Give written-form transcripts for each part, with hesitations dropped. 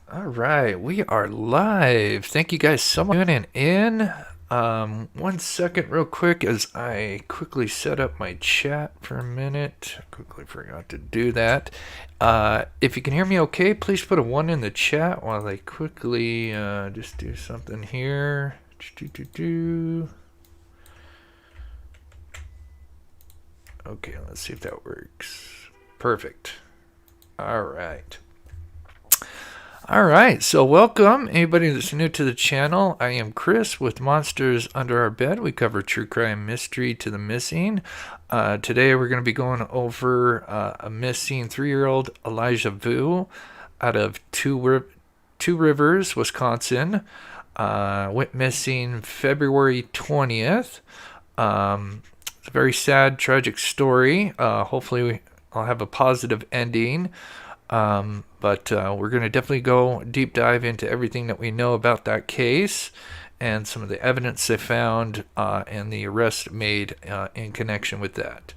All right, we are live. Thank you guys so much for tuning in. 1 second, real quick, as I quickly set up my chat for a minute. Quickly forgot to do that. If you can hear me okay, please put a 1 in the chat while I quickly just do something here. Okay, let's see if that works. Perfect. All right. All right, so welcome anybody that's new to the channel. I am Chris with Monsters Under Our Bed. We cover true crime, mystery to the missing. Today we're going to be going over a missing 3-year-old Elijah Vue out of Two Rivers, Wisconsin. Went missing February 20th. It's a very sad, tragic story. Hopefully I'll have a positive ending. But we're going to definitely go deep dive into everything that we know about that case and some of the evidence they found and the arrest made in connection with that.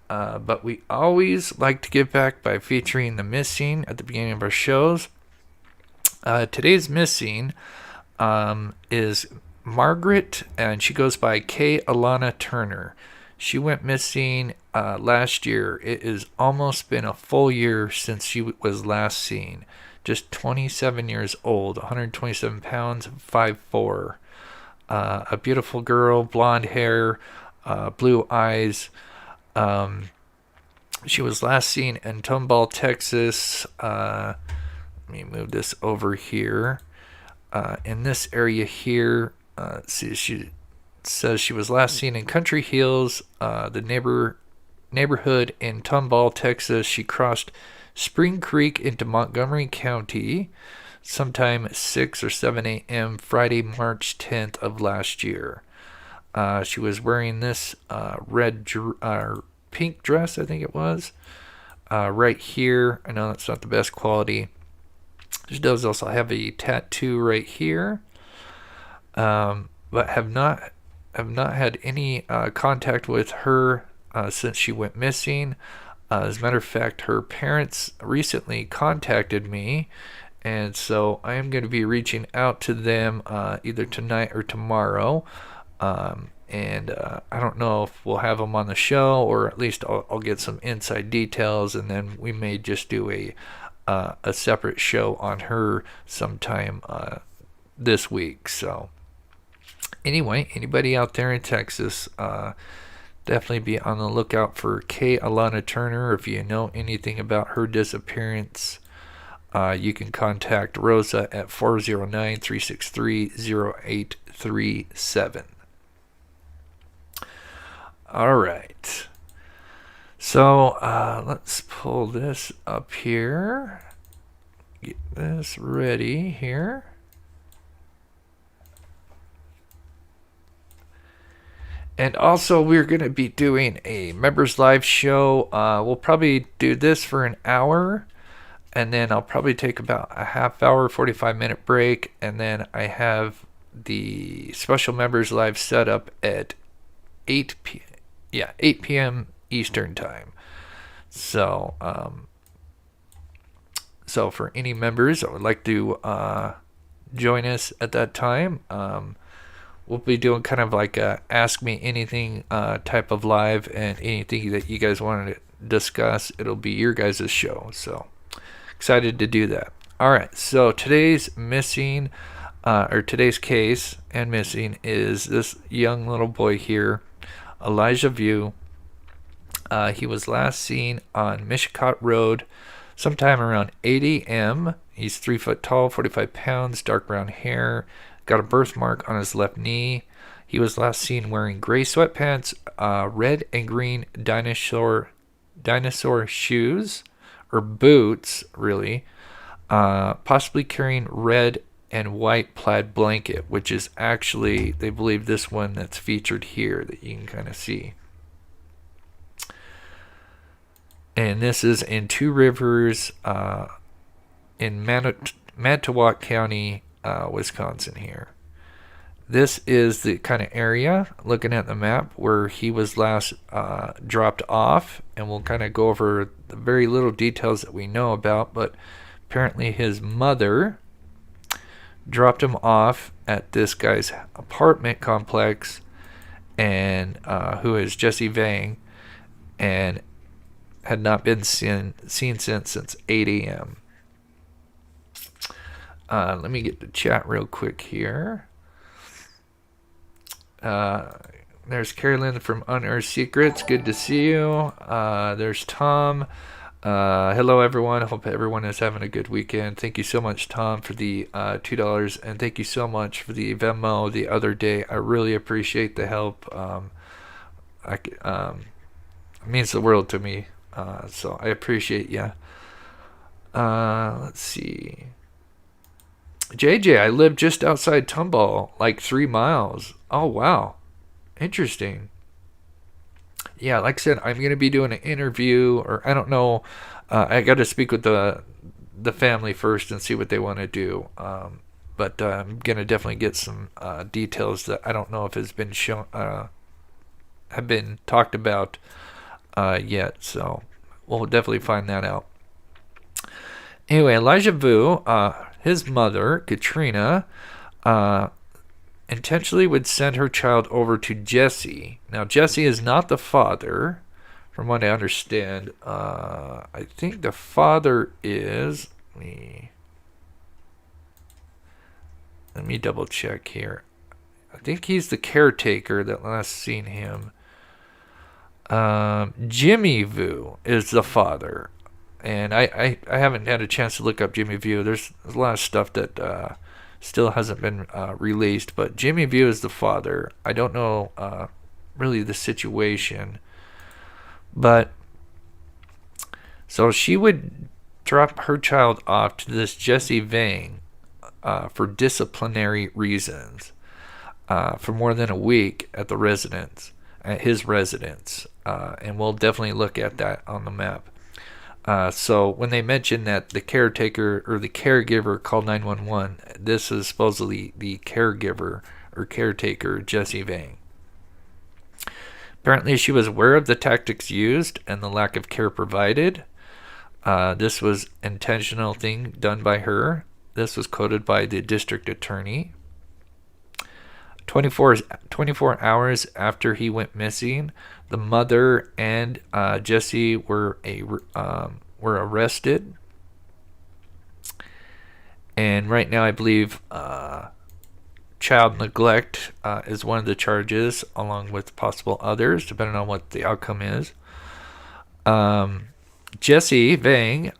But we always like to give back by featuring the missing at the beginning of our shows. Today's missing is Margaret, and she goes by Alana Turner. She went missing last year. It has almost been a full year since she was last seen. Just 27 years old, 127 pounds, 5'4". A beautiful girl, blonde hair, blue eyes. She was last seen in Tomball, Texas. Let me move this over here. In this area here, she says she was last seen in Country Hills, the neighborhood in Tomball, Texas. She crossed Spring Creek into Montgomery County sometime 6 or 7 a.m. Friday, March 10th of last year. She was wearing this pink dress, I think it was, right here. I know that's not the best quality. She does also have a tattoo right here, but have not had any contact with her since she went missing. As a matter of fact, her parents recently contacted me, and so I am going to be reaching out to them either tonight or tomorrow. And I don't know if we'll have them on the show, or at least I'll get some inside details, and then we may just do a separate show on her sometime this week. So anyway, anybody out there in Texas, definitely be on the lookout for Alana Turner. If you know anything about her disappearance, you can contact Rosa at 409-363-0837. All right. So let's pull this up here. Get this ready here. And also, we're going to be doing a members live show. We'll probably do this for an hour, and then I'll probably take about a half hour, 45-minute break, and then I have the special members live set up at 8 p.m. Eastern time. So, so for any members that would like to join us at that time, we'll be doing kind of like a Ask Me Anything type of live, and anything that you guys want to discuss, it'll be your guys' show. So excited to do that. All right, so today's missing, or today's case and missing, is this young little boy here, Elijah Vue. He was last seen on Mishicot Road sometime around 8 a.m. He's 3 foot tall, 45 pounds, dark brown hair, got a birthmark on his left knee. He was last seen wearing gray sweatpants, red and green dinosaur shoes, or boots, really. Possibly carrying red and white plaid blanket, which is actually, they believe, this one that's featured here that you can kind of see. And this is in Two Rivers in Manitowoc County, Wisconsin here. This is the kind of area, looking at the map, where he was last dropped off, and we'll kind of go over the very little details that we know about. But apparently his mother dropped him off at this guy's apartment complex, and who is Jesse Vang, and had not been seen since 8 a.m. Let me get the chat real quick here. There's Carolyn from Unearthed Secrets. Good to see you. There's Tom. Hello, everyone. I hope everyone is having a good weekend. Thank you so much, Tom, for the $2. And thank you so much for the Venmo the other day. I really appreciate the help. It means the world to me. So I appreciate you. Let's see. JJ, I live just outside Tomball, like 3 miles. Oh, wow. Interesting. Yeah, like I said, I'm going to be doing an interview, or I don't know. I got to speak with the family first and see what they want to do. But I'm going to definitely get some details that I don't know if has been shown, have been talked about yet. So we'll definitely find that out. Anyway, Elijah Vue, his mother, Katrina, intentionally would send her child over to Jesse. Now, Jesse is not the father, from what I understand. I think the father is... Let me double check here. I think he's the caretaker that last seen him. Jimmy Vue is the father. And I haven't had a chance to look up Jimmy Vue. There's a lot of stuff that still hasn't been released. But Jimmy Vue is the father. I don't know really the situation. But so she would drop her child off to this Jesse Vang for disciplinary reasons for more than a week at his residence. And we'll definitely look at that on the map. So when they mentioned that the caretaker or the caregiver called 911, this is supposedly the caregiver or caretaker, Jesse Vang. Apparently she was aware of the tactics used and the lack of care provided. This was an intentional thing done by her. This was quoted by the district attorney. 24 hours after he went missing, the mother and Jesse were arrested. And right now I believe child neglect is one of the charges, along with possible others, depending on what the outcome is. Jesse Vang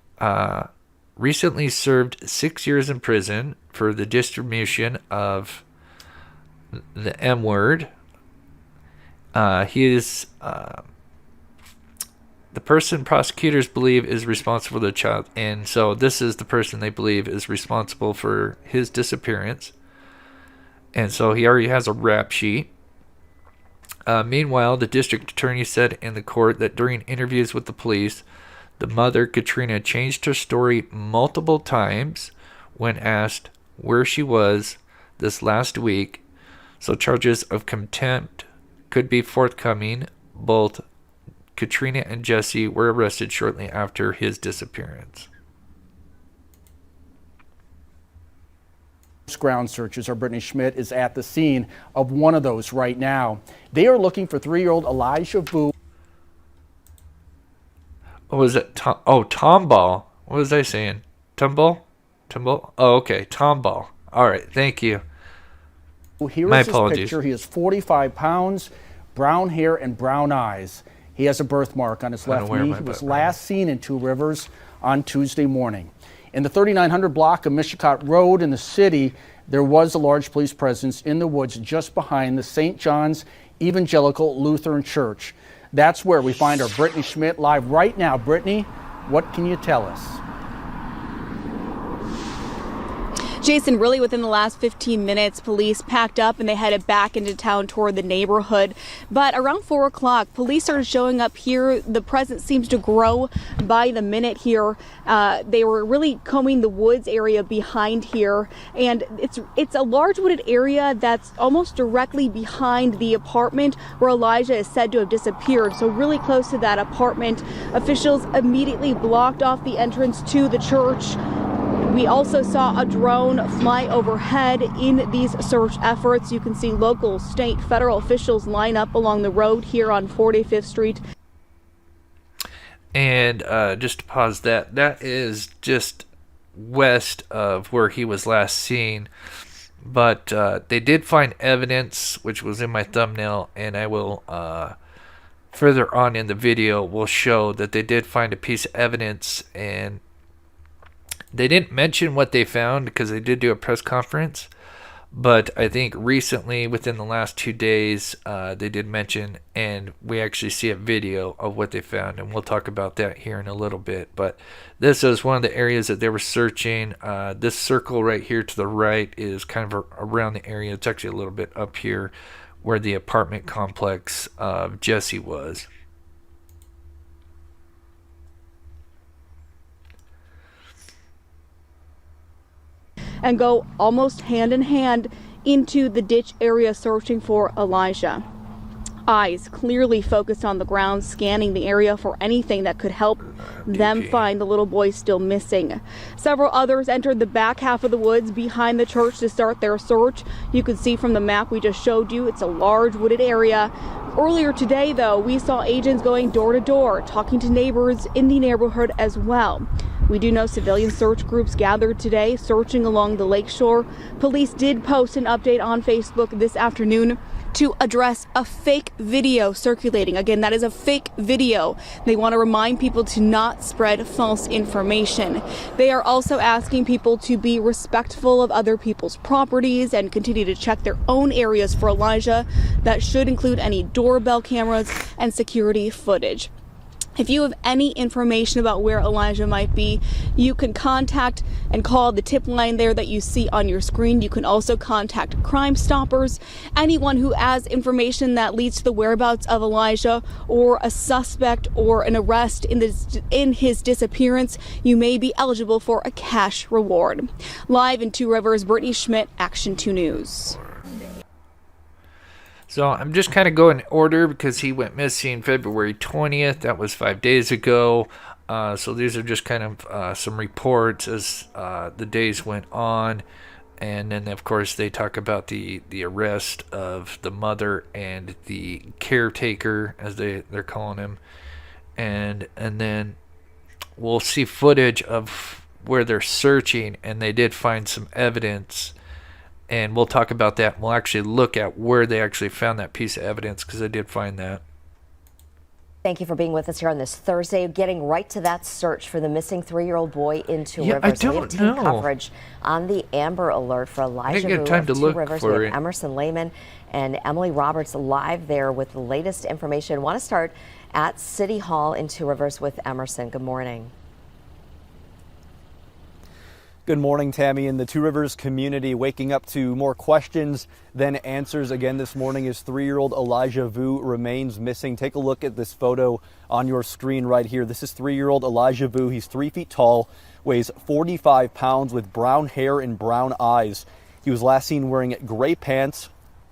recently served 6 years in prison for the distribution of the M word. He is the person prosecutors believe is responsible for the child, and so this is the person they believe is responsible for his disappearance. And so he already has a rap sheet. Meanwhile, the district attorney said in the court that during interviews with the police, the mother, Katrina, changed her story multiple times when asked where she was this last week. So charges of contempt could be forthcoming. Both Katrina and Jesse were arrested shortly after his disappearance. Ground searches. Our Brittany Schmidt is at the scene of one of those right now. They are looking for 3-year-old Elijah Vue. What was it? Tomball. What was I saying? Tomball? Oh, okay. Tomball. All right. Thank you. Here is his picture. He is 45 pounds, brown hair and brown eyes. He has a birthmark on his left knee. He was last seen in Two Rivers on Tuesday morning. In the 3900 block of Mishicot Road in the city, there was a large police presence in the woods just behind the St. John's Evangelical Lutheran Church. That's where we find our Brittany Schmidt live right now. Brittany, what can you tell us? Jason, really within the last 15 minutes, police packed up and they headed back into town toward the neighborhood. But around 4 o'clock, police started showing up here. The presence seems to grow by the minute here. They were really combing the woods area behind here. And it's a large wooded area that's almost directly behind the apartment where Elijah is said to have disappeared. So really close to that apartment. Officials immediately blocked off the entrance to the church. We also saw a drone fly overhead in these search efforts. You can see local, state, federal officials line up along the road here on 45th Street. And just to pause that is just west of where he was last seen. But they did find evidence, which was in my thumbnail, and I will further on in the video will show that they did find a piece of evidence, and they didn't mention what they found because they did do a press conference. But I think recently, within the last 2 days, they did mention, and we actually see a video of what they found, and we'll talk about that here in a little bit. But this is one of the areas that they were searching. This circle right here to the right is kind of around the area. It's actually a little bit up here where the apartment complex of Jesse was. And go almost hand in hand into the ditch area searching for Elijah. Eyes clearly focused on the ground, scanning the area for anything that could help them find the little boy still missing. Several others entered the back half of the woods behind the church to start their search. You can see from the map we just showed you, it's a large wooded area. Earlier today, though, we saw agents going door to door, talking to neighbors in the neighborhood as well. We do know civilian search groups gathered today, searching along the lakeshore. Police did post an update on Facebook this afternoon to address a fake video circulating. Again, that is a fake video. They want to remind people to not spread false information. They are also asking people to be respectful of other people's properties and continue to check their own areas for Elijah. That should include any doorbell cameras and security footage. If you have any information about where Elijah might be, you can contact and call the tip line there that you see on your screen. You can also contact Crime Stoppers. Anyone who has information that leads to the whereabouts of Elijah or a suspect or an arrest in his disappearance, you may be eligible for a cash reward. Live in Two Rivers, Brittany Schmidt, Action 2 News. So I'm just kind of going in order because he went missing February 20th. That was 5 days ago. So these are just kind of some reports as the days went on. And then, of course, they talk about the arrest of the mother and the caretaker, as they're calling him. And then we'll see footage of where they're searching, and they did find some evidence. And we'll talk about that. We'll actually look at where they actually found that piece of evidence, because I did find that. Thank you for being with us here on this Thursday, getting right to that search for the missing 3-year-old boy in Two Rivers. I don't know. Coverage on the Amber Alert for Elijah Vue of Two Rivers. We have Emerson Lehman and Emily Roberts live there with the latest information. Want to start at City Hall in Two Rivers with Emerson. Good morning. Good morning, Tammy. In the Two Rivers community, waking up to more questions than answers again this morning as 3-year-old Elijah Vue remains missing. Take a look at this photo on your screen right here. This is 3-year-old Elijah Vue. He's 3 feet tall, weighs 45 pounds with brown hair and brown eyes. He was last seen wearing gray pants,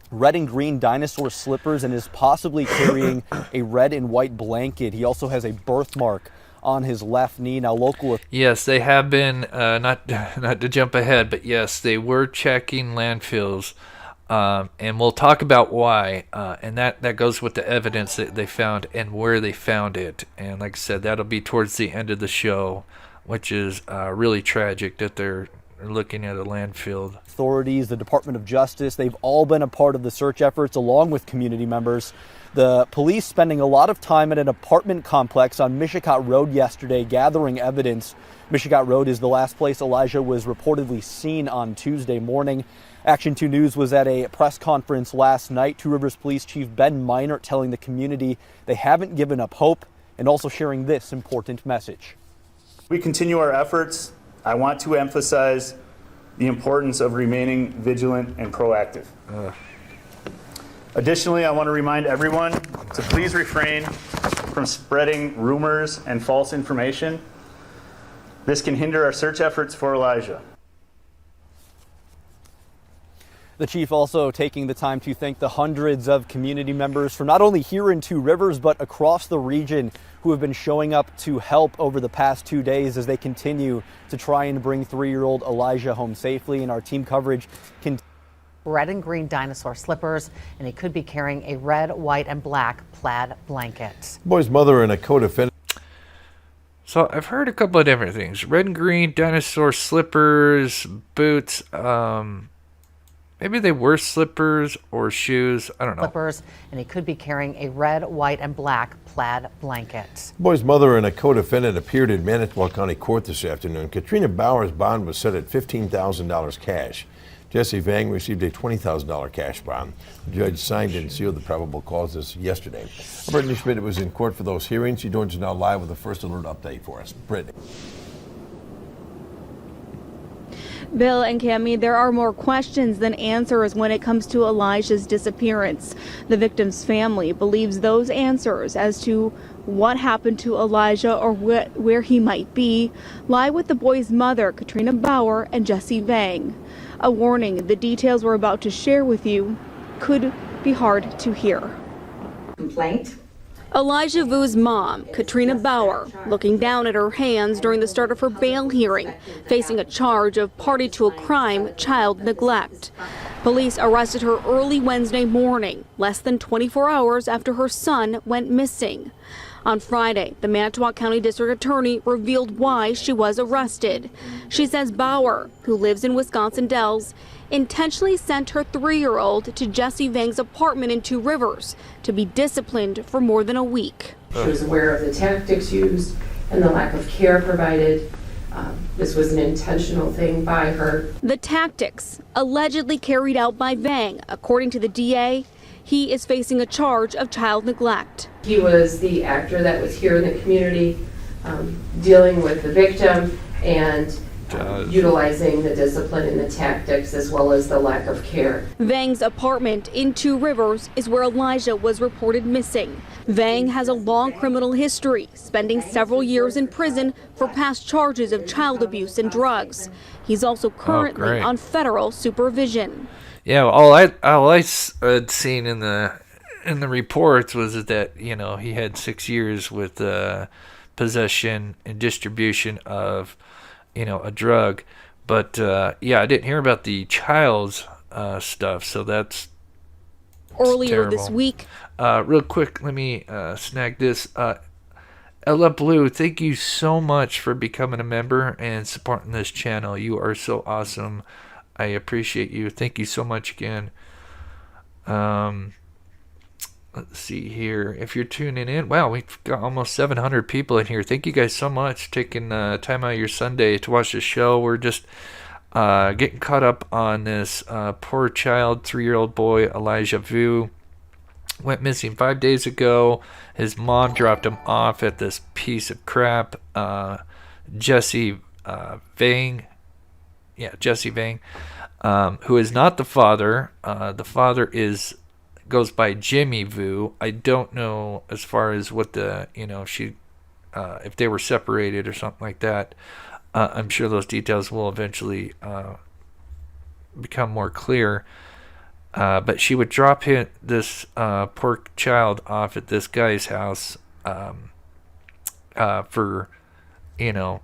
red and green Dinosaur slippers, and is possibly carrying a red and white blanket. He also has a birthmark on his left knee. Now, local... Yes, they have been, not to jump ahead, but yes, they were checking landfills, and we'll talk about why, and that goes with the evidence that they found and where they found it. And like I said, that'll be towards the end of the show, which is really tragic that they're looking at a landfill. Authorities, the Department of Justice, they've all been a part of the search efforts along with community members. The police spending a lot of time at an apartment complex on Mishicot Road yesterday gathering evidence. Mishicot Road is the last place Elijah was reportedly seen on Tuesday morning. Action 2 News was at a press conference last night. Two Rivers Police Chief Ben Minert telling the community they haven't given up hope, and also sharing this important message. We continue our efforts. I want to emphasize the importance of remaining vigilant and proactive. Additionally, I want to remind everyone to please refrain from spreading rumors and false information. This can hinder our search efforts for Elijah. The chief also taking the time to thank the hundreds of community members from not only here in Two Rivers, but across the region who have been showing up to help over the past 2 days as they continue to try and bring 3-year-old Elijah home safely. And our team coverage can. Red and green dinosaur slippers, and he could be carrying a red, white, and black plaid blanket. Boy's mother and a co-defendant. So I've heard a couple of different things. Red and green dinosaur slippers, boots. Maybe they were slippers or shoes. I don't know. Slippers, and he could be carrying a red, white, and black plaid blanket. Boy's mother and a co-defendant appeared in Manitowoc County Court this afternoon. Katrina Bauer's bond was set at $15,000 cash. Jesse Vang received a $20,000 cash bond. The judge signed and sealed the probable causes yesterday. Brittany Schmidt was in court for those hearings. She joins us now live with the first alert update for us. Brittany. Bill and Cammie, there are more questions than answers when it comes to Elijah's disappearance. The victim's family believes those answers as to what happened to Elijah or where he might be lie with the boy's mother, Katrina Bauer, and Jesse Vang. A warning, the details we're about to share with you could be hard to hear. Complaint? Elijah Vue's mom, Katrina Bauer, looking down at her hands during the start of her bail hearing, facing a charge of party to a crime, child neglect. Police arrested her early Wednesday morning, less than 24 hours after her son went missing. On Friday, the Manitowoc County District Attorney revealed why she was arrested. She says Bauer, who lives in Wisconsin Dells, intentionally sent her 3-year-old to Jesse Vang's apartment in Two Rivers to be disciplined for more than a week. She was aware of the tactics used and the lack of care provided. This was an intentional thing by her. The tactics allegedly carried out by Vang. According to the DA, he is facing a charge of child neglect. He was the actor that was here in the community dealing with the victim and utilizing the discipline and the tactics as well as the lack of care. Vang's apartment in Two Rivers is where Elijah was reported missing. Vang has a long criminal history, spending several years in prison for past charges of child abuse and drugs. He's also currently on federal supervision. Yeah, all I had seen in the reports was that, you know, he had 6 years with possession and distribution of, you know, a drug. But yeah, I didn't hear about the child's stuff, so that's earlier terrible. This week. Real quick, let me snag this. Ella Blue, thank you so much for becoming a member and supporting this channel. You are so awesome. I appreciate you. Thank you so much again. Let's see here. If you're tuning in, wow, we've got almost 700 people in here. Thank you guys so much taking time out of your Sunday to watch the show. We're just getting caught up on this poor child, 3-year-old boy, Elijah Vue. Went missing 5 days ago. His mom dropped him off at this piece of crap. Jesse Vang. Yeah, Jesse Vang, who is not the father. The father goes by Jimmy Vue. I don't know as far as what the, you know, if they were separated or something like that. I'm sure those details will eventually become more clear. But she would drop this poor child off at this guy's house for, you know,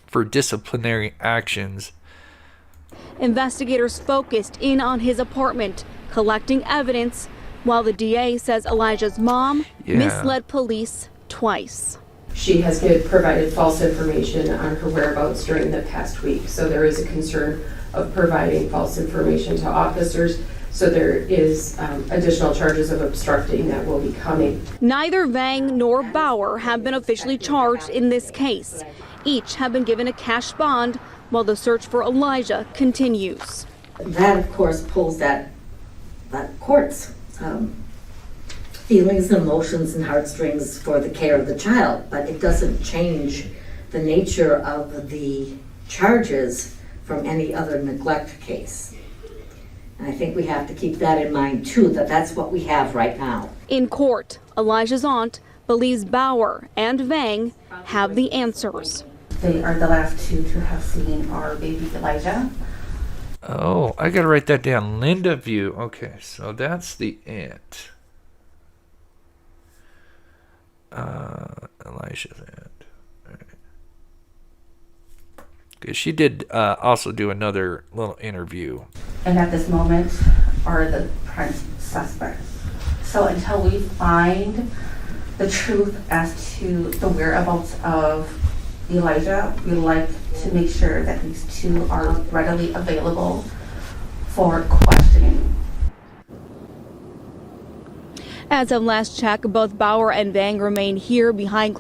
for disciplinary actions. Investigators focused in on his apartment, collecting evidence, while the DA says Elijah's mom misled police twice. She has provided false information on her whereabouts during the past week, so there is a concern of providing false information to officers. So there is additional charges of obstructing that will be coming. Neither Vang nor Bauer have been officially charged in this case. Each have been given a cash bond while the search for Elijah continues. That, of course, pulls that court's feelings and emotions and heartstrings for the care of the child, but it doesn't change the nature of the charges from any other neglect case. And I think we have to keep that in mind too, that that's what we have right now. In court, Elijah's aunt believes Bauer and Vang have the answers. They are the last two to have seen our baby Elijah. Oh, I gotta write that down. Elijah Vue. Okay, so that's the aunt. Elijah Vue. Because she did also do another little interview. And at this moment are the prime suspects. So until we find the truth as to the whereabouts of Elijah, we like to make sure that these two are readily available for questioning. As of last check, both Bauer and Vang remain here behind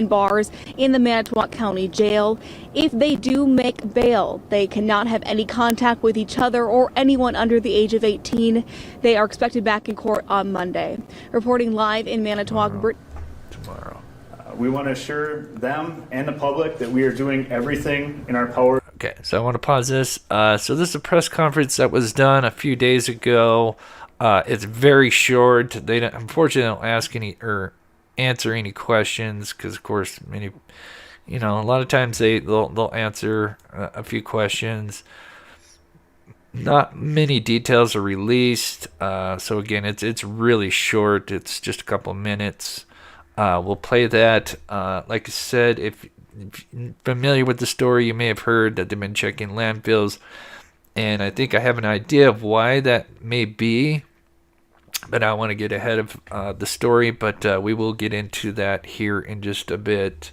bars in the Manitowoc County Jail. If they do make bail, they cannot have any contact with each other or anyone under the age of 18. They are expected back in court on Monday. Reporting live in Manitowoc. Tomorrow. We want to assure them and the public that we are doing everything in our power. Okay, so I want to pause this. So this is a press conference that was done a few days ago. It's very short. They unfortunately don't ask any or answer any questions because, of course, many, a lot of times they'll answer a few questions. Not many details are released. So again, it's really short. It's just a couple of minutes. We'll play that. Like I said, if you're familiar with the story, you may have heard that they've been checking landfills, and I think I have an idea of why that may be. But I want to get ahead of the story, but we will get into that here in just a bit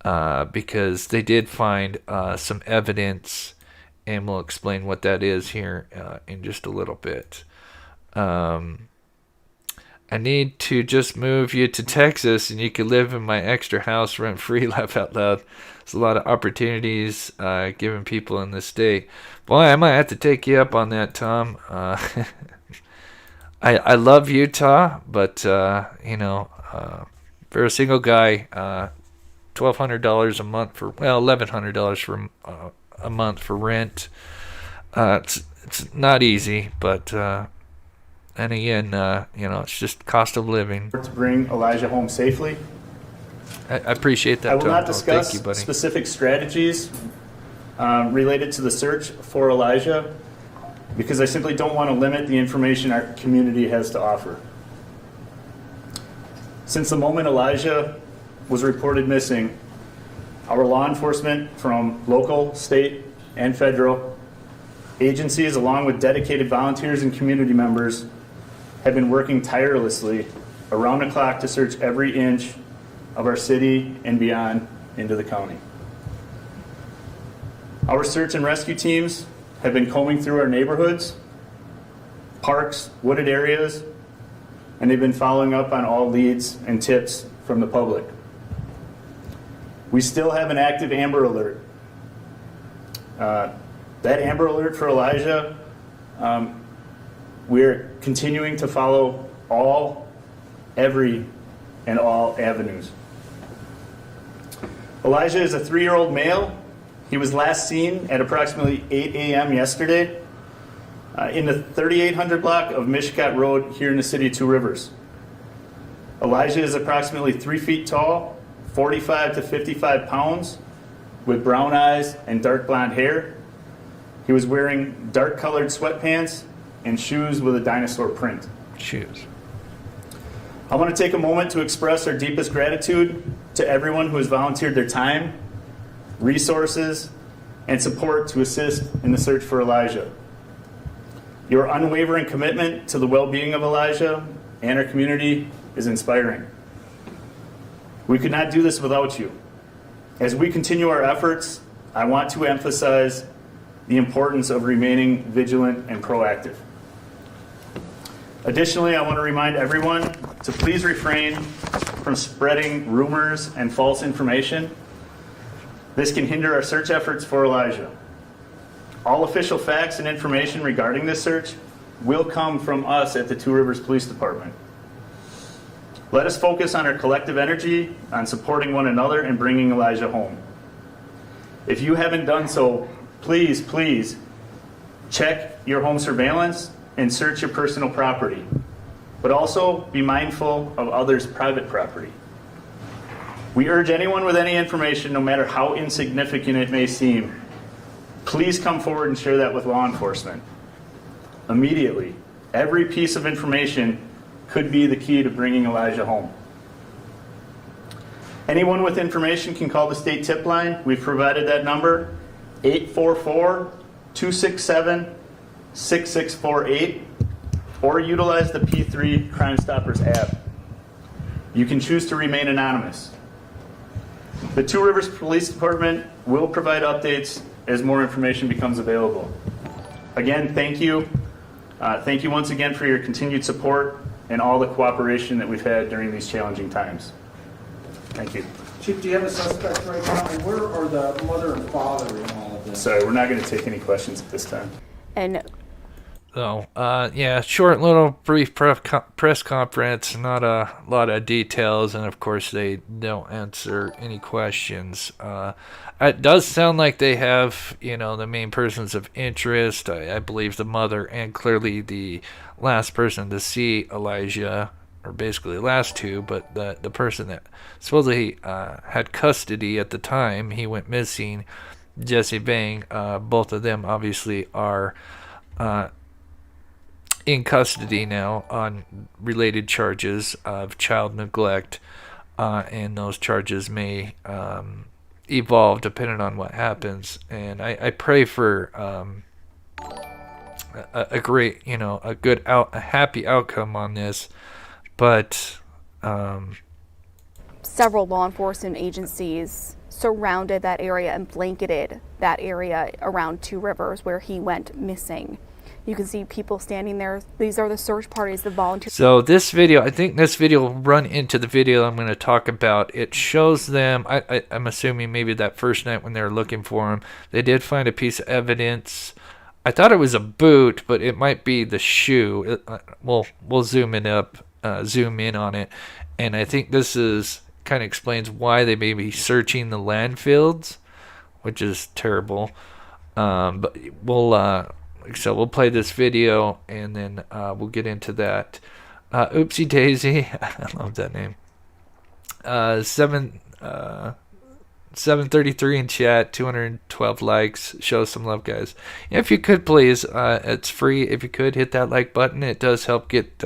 because they did find some evidence, and we'll explain what that is here in just a little bit. I need to just move you to Texas, and you can live in my extra house rent-free, laugh out loud. There's a lot of opportunities given people in this state. Boy, I might have to take you up on that, Tom. I love Utah, but, for a single guy, $1,200 a month $1,100 for a month for rent. It's not easy, but, and again, it's just cost of living. To bring Elijah home safely. I appreciate that, I will Tom. not discuss Thank you, buddy. specific strategies related to the search for Elijah, because I simply don't want to limit the information our community has to offer. Since the moment Elijah was reported missing, our law enforcement from local, state, and federal agencies, along with dedicated volunteers and community members, have been working tirelessly around the clock to search every inch of our city and beyond into the county. Our search and rescue teams have been combing through our neighborhoods, parks, wooded areas, and they've been following up on all leads and tips from the public. We still have an active Amber Alert. That Amber Alert for Elijah, we're continuing to follow every and all avenues. Elijah is a 3-year-old male. He was last seen at approximately 8 a.m. yesterday in the 3800 block of Mishkat Road here in the city of Two Rivers. Elijah is approximately 3 feet tall, 45 to 55 pounds, with brown eyes and dark blonde hair. He was wearing dark colored sweatpants and shoes with a dinosaur print. Shoes. I want to take a moment to express our deepest gratitude to everyone who has volunteered their time, resources, and support to assist in the search for Elijah. Your unwavering commitment to the well-being of Elijah and our community is inspiring. We could not do this without you. As we continue our efforts, I want to emphasize the importance of remaining vigilant and proactive. Additionally, I want to remind everyone to please refrain from spreading rumors and false information. This can hinder our search efforts for Elijah. All official facts and information regarding this search will come from us at the Two Rivers Police Department. Let us focus on our collective energy on supporting one another and bringing Elijah home. If you haven't done so, please check your home surveillance and search your personal property, but also be mindful of others' private property. We urge anyone with any information, no matter how insignificant it may seem, Please come forward and share that with law enforcement immediately. Every piece of information could be the key to bringing Elijah home. Anyone with information can call the state tip line. We've provided that number, 844-267-6648, or utilize the P3 Crime Stoppers app. You can choose to remain anonymous. The Two Rivers Police Department will provide updates as more information becomes available. Again, thank you. Thank you once again for your continued support and all the cooperation that we've had during these challenging times. Thank you. Chief, do you have a suspect right now? And where are the mother and father in all of this? Sorry, we're not going to take any questions at this time. And so, yeah, short little brief press conference, not a lot of details, and of course they don't answer any questions. It does sound like they have, the main persons of interest. I believe the mother and clearly the last person to see Elijah, or basically the last two, but the person that supposedly had custody at the time he went missing, Jesse Vang, both of them obviously are in custody now on related charges of child neglect, and those charges may evolve depending on what happens. And I pray for a great, a good a happy outcome on this. But several law enforcement agencies surrounded that area and blanketed that area around Two Rivers where he went missing. You can see people standing there. These are the search parties, the volunteers. So this video, I think this video will run into the video I'm going to talk about. It shows them, I'm assuming maybe that first night when they were looking for him, they did find a piece of evidence. I thought it was a boot, but it might be the shoe. We'll zoom in on it. And I think this is kind of explains why they may be searching the landfills, which is terrible. But we'll play this video and then we'll get into that. Oopsie Daisy, I love that name. 733 in chat, 212 likes. Show some love, guys. If you could, please, it's free. If you could hit that like button, it does help get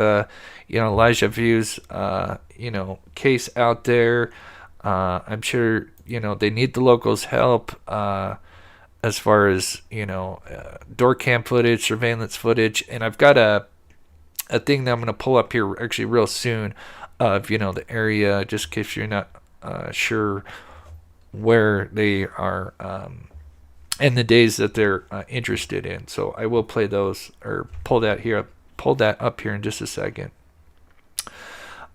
Elijah Vue's case out there. I'm sure they need the locals' help. As far as, door cam footage, surveillance footage. And I've got a thing that I'm going to pull up here actually real soon of, the area, just in case you're not sure where they are and the days that they're interested in. So I will play those or pull that up here in just a second.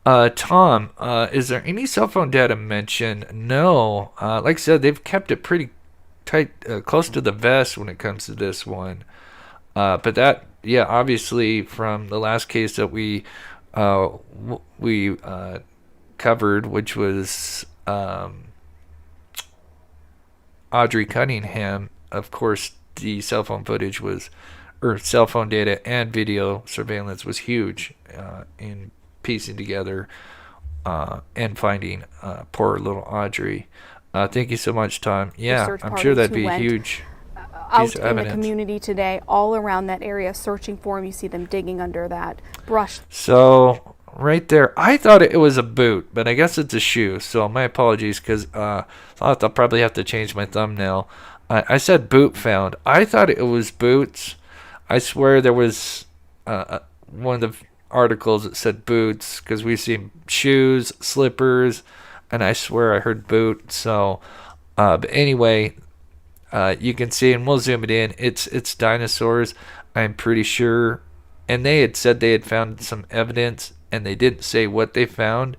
Tom, is there any cell phone data mentioned? No. Like I said, they've kept it pretty tight, close to the vest when it comes to this one. But that, obviously from the last case that we covered, which was Audrey Cunningham, of course, the cell phone footage cell phone data and video surveillance was huge in piecing together and finding poor little Audrey. Thank you so much, Tom. Yeah, I'm sure that'd be a huge piece of evidence. Out in the community today, all around that area, searching for him. You see them digging under that brush. So right there, I thought it was a boot, but I guess it's a shoe. So my apologies, because I'll probably have to change my thumbnail. I said boot found. I thought it was boots. I swear there was one of the articles that said boots, because we've seen shoes, slippers, and I swear I heard boot. So, but anyway, you can see, and we'll zoom it in. It's dinosaurs, I'm pretty sure. And they had said they had found some evidence, and they didn't say what they found.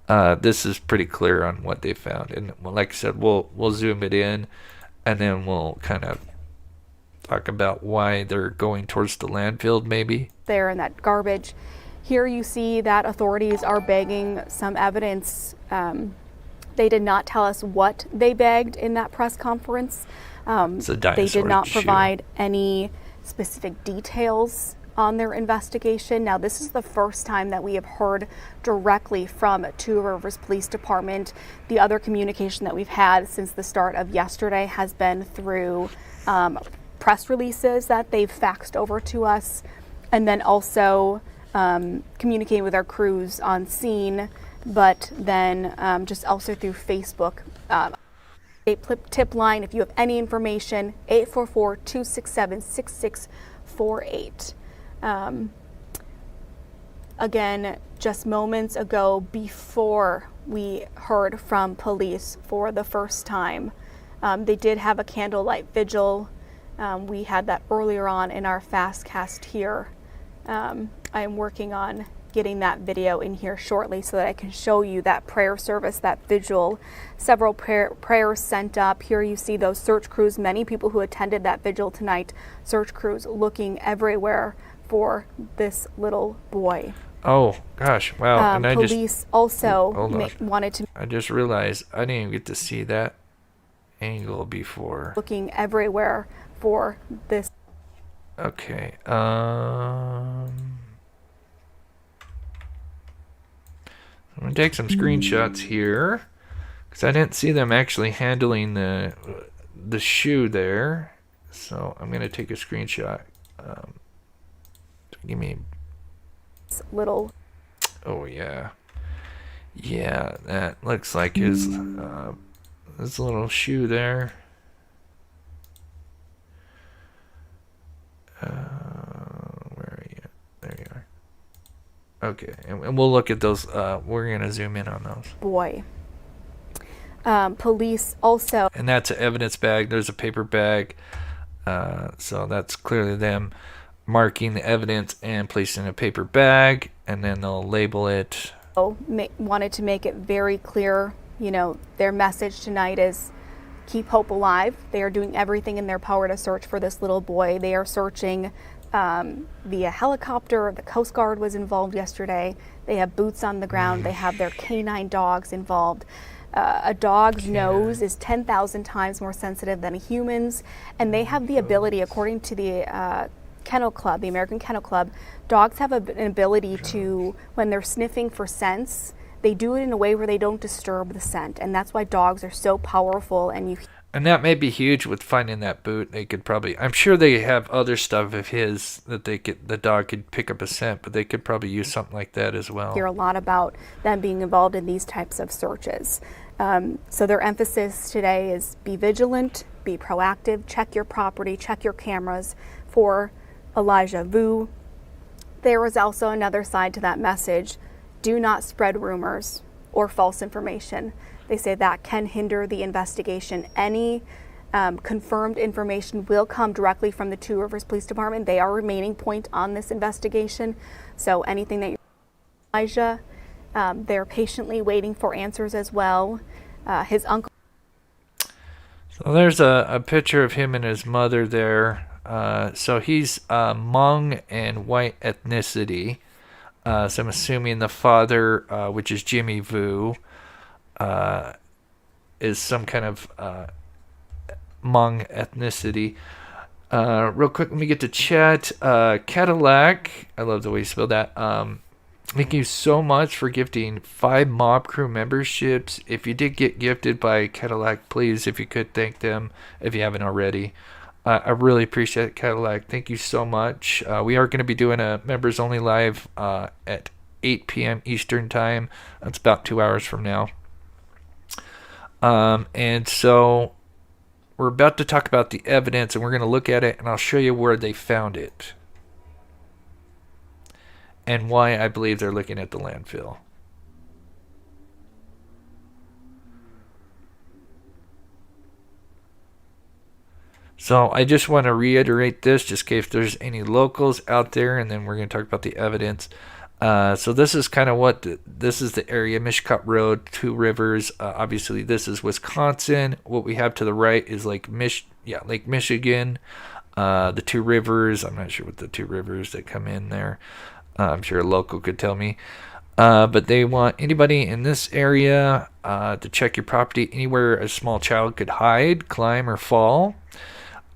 This is pretty clear on what they found. And like I said, we'll zoom it in, and then we'll kind of talk about why they're going towards the landfill, maybe. There in that garbage. Here you see that authorities are bagging some evidence. They did not tell us what they bagged in that press conference. It's a dinosaur they did not shoe. provide any specific details on their investigation. Now, this is the first time that we have heard directly from Two Rivers Police Department. The other communication that we've had since the start of yesterday has been through press releases that they've faxed over to us, and then also communicating with our crews on scene, but then just also through Facebook. Tip line, if you have any information, 844-267-6648. Again, just moments ago, before we heard from police for the first time, they did have a candlelight vigil. We had that earlier on in our fast cast here. I am working on getting that video in here shortly so that I can show you that prayer service, that vigil. Several prayers sent up. Here you see those search crews, many people who attended that vigil tonight, search crews looking everywhere for this little boy. Oh, gosh, wow. And police also wanted to... I just realized I didn't even get to see that angle before. Looking everywhere for this. Okay, I'm going to take some screenshots here because I didn't see them actually handling the shoe there. So I'm going to take a screenshot. Give me little. Oh yeah, yeah. That looks like his little shoe there. Where are you? There you are. Okay, and we'll look at those. We're going to zoom in on those. Boy. Police also. And that's an evidence bag. There's a paper bag. So that's clearly them marking the evidence and placing a paper bag, and then they'll label it. Wanted to make it very clear, you know, their message tonight is keep hope alive. They are doing everything in their power to search for this little boy. They are searching via helicopter. The Coast Guard was involved yesterday. They have boots on the ground. They have their canine dogs involved. A dog's nose is 10,000 times more sensitive than a human's, and they have the ability, according to the Kennel Club, the American Kennel Club, dogs have an ability to, when they're sniffing for scents, they do it in a way where they don't disturb the scent, and that's why dogs are so powerful. And that may be huge with finding that boot. They could probably, I'm sure they have other stuff of his that the dog could pick up a scent, but they could probably use something like that as well. Hear a lot about them being involved in these types of searches. So their emphasis today is be vigilant, be proactive, check your property, check your cameras for Elijah Vue. There was also another side to that message. Do not spread rumors or false information. They say that can hinder the investigation. Any confirmed information will come directly from the Two Rivers Police Department. They are remaining point on this investigation. So anything that Elijah, they're patiently waiting for answers as well. His uncle. So there's a picture of him and his mother there. So he's Hmong and white ethnicity. So I'm assuming the father, which is Jimmy Vue, is some kind of Hmong ethnicity. Real quick, let me get to chat. Cadillac, I love the way you spell that. Thank you so much for gifting 5 mob crew memberships. If you did get gifted by Cadillac, please, if you could, thank them if you haven't already. I really appreciate it, Cadillac. Thank you so much. We are going to be doing a members only live at 8 p.m. Eastern time. That's about 2 hours from now. And so we're about to talk about the evidence, and we're going to look at it, and I'll show you where they found it and why I believe they're looking at the landfill. So I just want to reiterate this just in case there's any locals out there, and then we're going to talk about the evidence. So this is kind of what this is the area, Mishcot Road, Two Rivers. Obviously, this is Wisconsin. What we have to the right is Lake Michigan. The Two Rivers. I'm not sure what the two rivers that come in there. I'm sure a local could tell me. But they want anybody in this area to check your property anywhere a small child could hide, climb, or fall.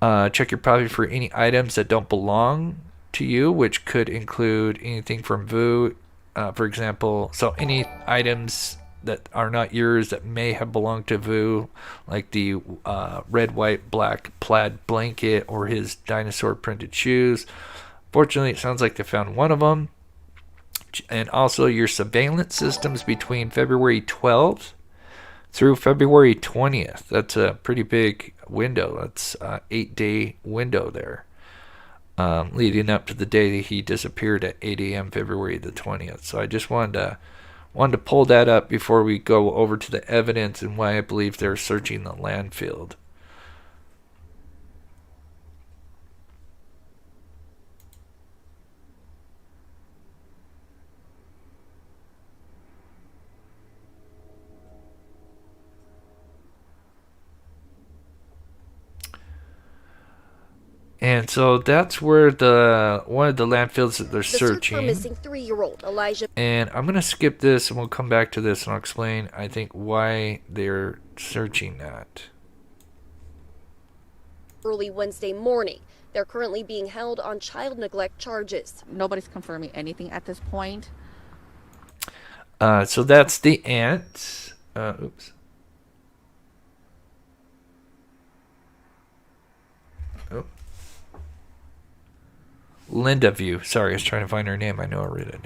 Check your property for any items that don't belong to you, which could include anything from Vue, for example. So any items that are not yours that may have belonged to Vue, like the red, white, black plaid blanket or his dinosaur printed shoes. Fortunately, it sounds like they found one of them. And also your surveillance systems between February 12th through February 20th. That's a pretty big window. That's an 8-day window there, leading up to the day that he disappeared at 8 a.m. February the 20th. So I just wanted to pull that up before we go over to the evidence and why I believe they're searching the landfill. And so that's where one of the landfills that they're searching. Search for missing 3-year-old Elijah. And I'm going to skip this and we'll come back to this and I'll explain, I think, why they're searching that. Early Wednesday morning. They're currently being held on child neglect charges. Nobody's confirming anything at this point. So that's the aunt. Oops. Oh. Elijah Vue. Sorry, I was trying to find her name. I know I read it.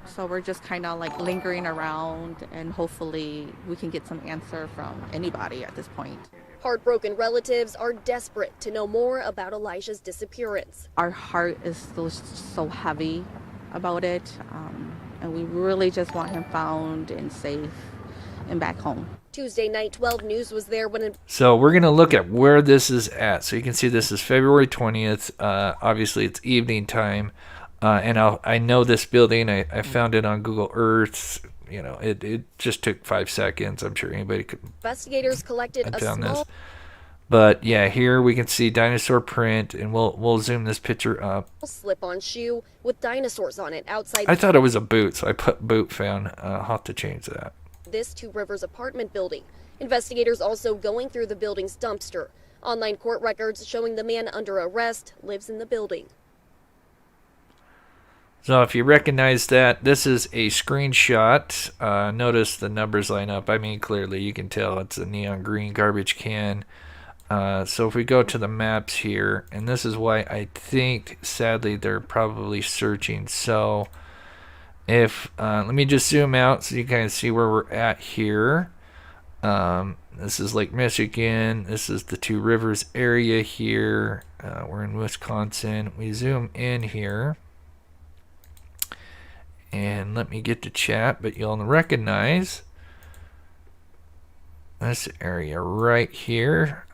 So we're just kind of like lingering around, and hopefully we can get some answer from anybody at this point. Heartbroken relatives are desperate to know more about Elijah's disappearance. Our heart is still so heavy about it, and we really just want him found and safe and back home. Tuesday night, 12 News was there when... So we're going to look at where this is at. So you can see this is February 20th. Obviously, it's evening time. And I know this building. I found it on Google Earth. You know, it just took 5 seconds. I'm sure anybody could... Investigators collected a small... this. But yeah, here we can see dinosaur print, and we'll zoom this picture up. Slip-on shoe with dinosaurs on it outside... I thought it was a boot, so I put boot found. I'll have to change that. This Two Rivers apartment building. Investigators also going through the building's dumpster. Online court records showing the man under arrest lives in the building. So if you recognize that, this is a screenshot. Notice the numbers line up. I mean, clearly you can tell it's a neon green garbage can. So if we go to the maps here, and this is why I think, sadly, they're probably searching. So if let me just zoom out so you kind of see where we're at here. This is Lake Michigan. This is the Two Rivers area here. We're in Wisconsin. We zoom in here. And let me get to chat, but you'll recognize this area right here,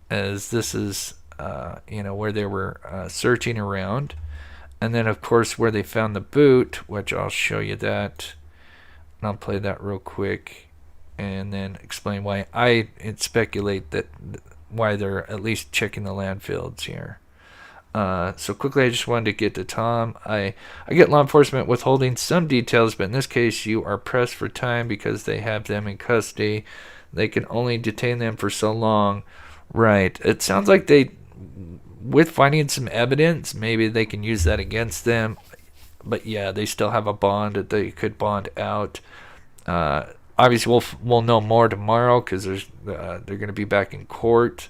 as this is where they were searching around. And then, of course, where they found the boot, which I'll show you that. And I'll play that real quick and then explain why I speculate that why they're at least checking the landfills here. So quickly, I just wanted to get to Tom. I get law enforcement withholding some details, but in this case, you are pressed for time because they have them in custody. They can only detain them for so long. Right. It sounds like with finding some evidence, maybe they can use that against them. But yeah, they still have a bond that they could bond out. Obviously, we'll know more tomorrow because they're going to be back in court.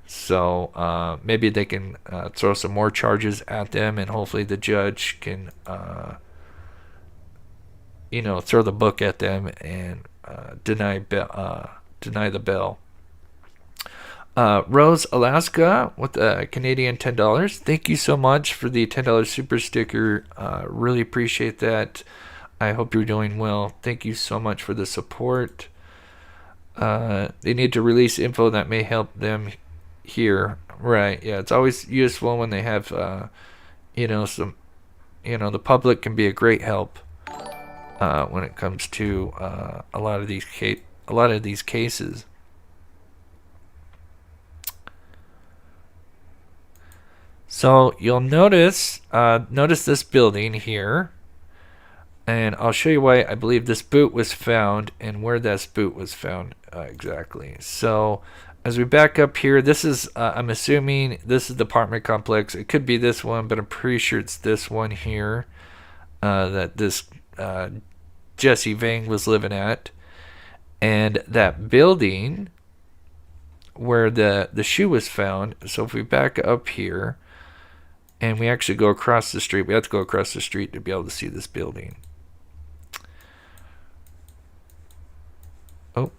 So maybe they can throw some more charges at them, and hopefully the judge can, throw the book at them and deny the bail. Rose, Alaska, with a Canadian $10. Thank you so much for the $10 super sticker. Really appreciate that. I hope you're doing well. Thank you so much for the support. They need to release info that may help them here. Right. Yeah, it's always useful when they have, the public can be a great help when it comes to a lot of these cases. So you'll notice this building here, and I'll show you why I believe this boot was found and where this boot was found exactly. So as we back up here, this is, I'm assuming this is the apartment complex. It could be this one, but I'm pretty sure it's this one here that this Jesse Vang was living at. And that building where the shoe was found, so if we back up here and we actually go across the street, we have to go across the street to be able to see this building. Oh.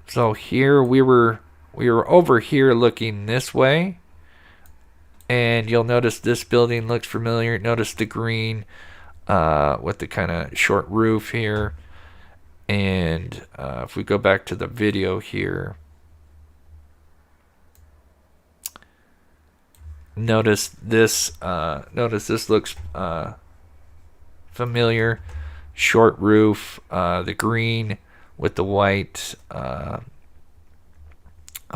So here we were over here looking this way, and you'll notice this building looks familiar. Notice the green with the kind of short roof here. And if we go back to the video here, notice this looks familiar. Short roof, the green with the white on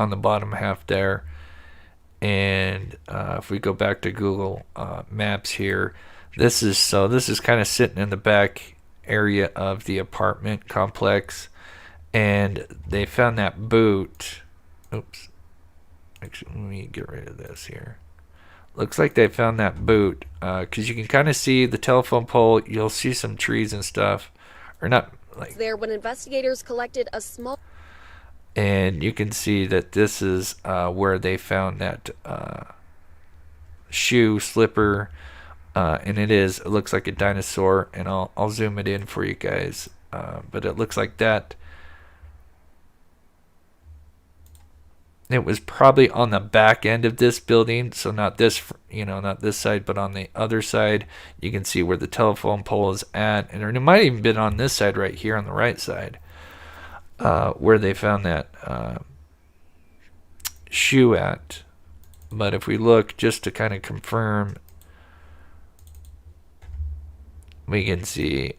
the bottom half there. And if we go back to Google Maps here, this is kind of sitting in the back area of the apartment complex, and they found that boot. Oops, actually, let me get rid of this here. Looks like they found that boot because you can kind of see the telephone pole. You'll see some trees and stuff, or not like there when investigators collected a small, and you can see that this is where they found that shoe slipper. And it looks like a dinosaur, and I'll zoom it in for you guys. But it looks like that. It was probably on the back end of this building, so not this side, but on the other side. You can see where the telephone pole is at, and it might have even been on this side right here on the right side, where they found that shoe at. But if we look just to kind of confirm, we can see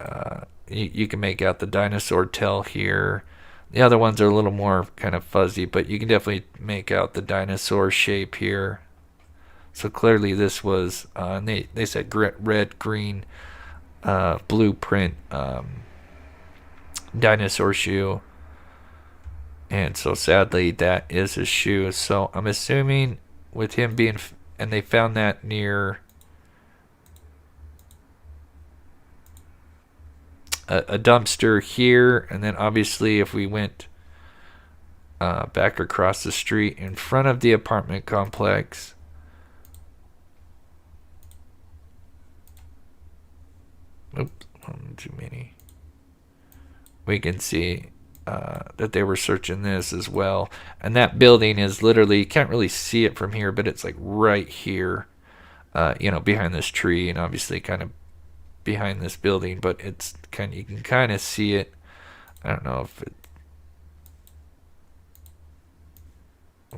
you can make out the dinosaur tail here. The other ones are a little more kind of fuzzy, but you can definitely make out the dinosaur shape here. So clearly this was, they said red, green, blueprint dinosaur shoe. And so sadly that is his shoe. So I'm assuming with him being, and they found that near a dumpster here, and then obviously if we went back across the street in front of the apartment complex, oops, one too many, we can see that they were searching this as well. And that building is literally, you can't really see it from here, but it's like right here, behind this tree, and obviously kind of behind this building, but it's kind of, you can kind of see it. I don't know if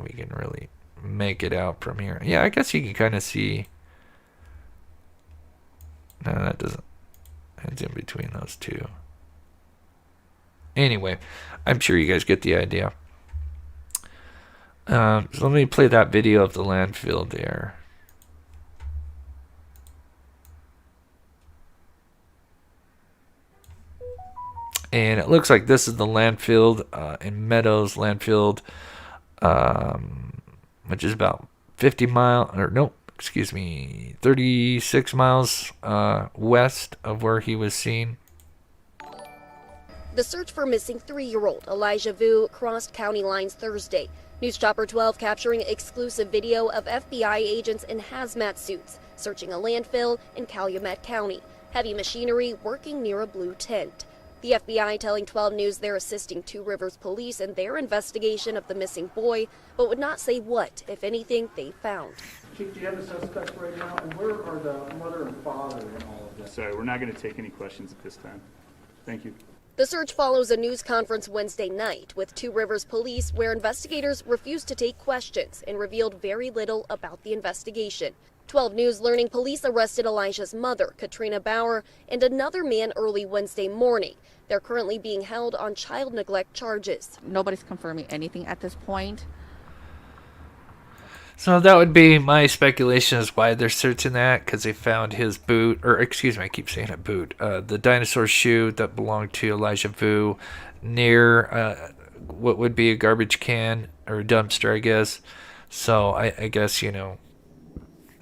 we can really make it out from here. Yeah, I guess you can kind of see. No, that doesn't. It's in between those two. Anyway, I'm sure you guys get the idea. So let me play that video of the landfill there. And it looks like this is the landfill in Meadows, landfill, which is about 36 miles west of where he was seen. The search for missing 3-year-old Elijah Vue crossed county lines Thursday. News Chopper 12 capturing exclusive video of FBI agents in hazmat suits searching a landfill in Calumet County. Heavy machinery working near a blue tent. The FBI telling 12 News they're assisting Two Rivers police in their investigation of the missing boy, but would not say what, if anything, they found. Chief, do you have the suspects right now? And where are the mother and father in all of this? Sorry, we're not going to take any questions at this time. Thank you. The search follows a news conference Wednesday night with Two Rivers police where investigators refused to take questions and revealed very little about the investigation. 12 News learning police arrested Elijah's mother, Katrina Bauer, and another man early Wednesday morning. They're currently being held on child neglect charges. Nobody's confirming anything at this point. So that would be my speculation as why they're searching that, because they found his boot, or excuse me, I keep saying a boot, the dinosaur shoe that belonged to Elijah Vue near what would be a garbage can or a dumpster, I guess. So I guess, you know,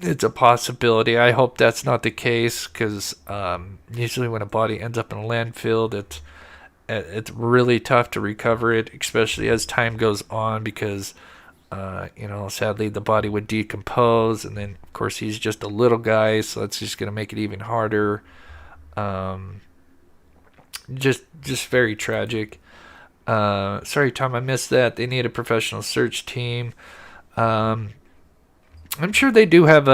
it's a possibility. I hope that's not the case, because usually when a body ends up in a landfill, it's really tough to recover it, especially as time goes on, because you know, sadly the body would decompose, and then of course he's just a little guy, so that's just going to make it even harder. Just very tragic. Sorry, Tom, I missed that. They need a professional search team. I'm sure they do have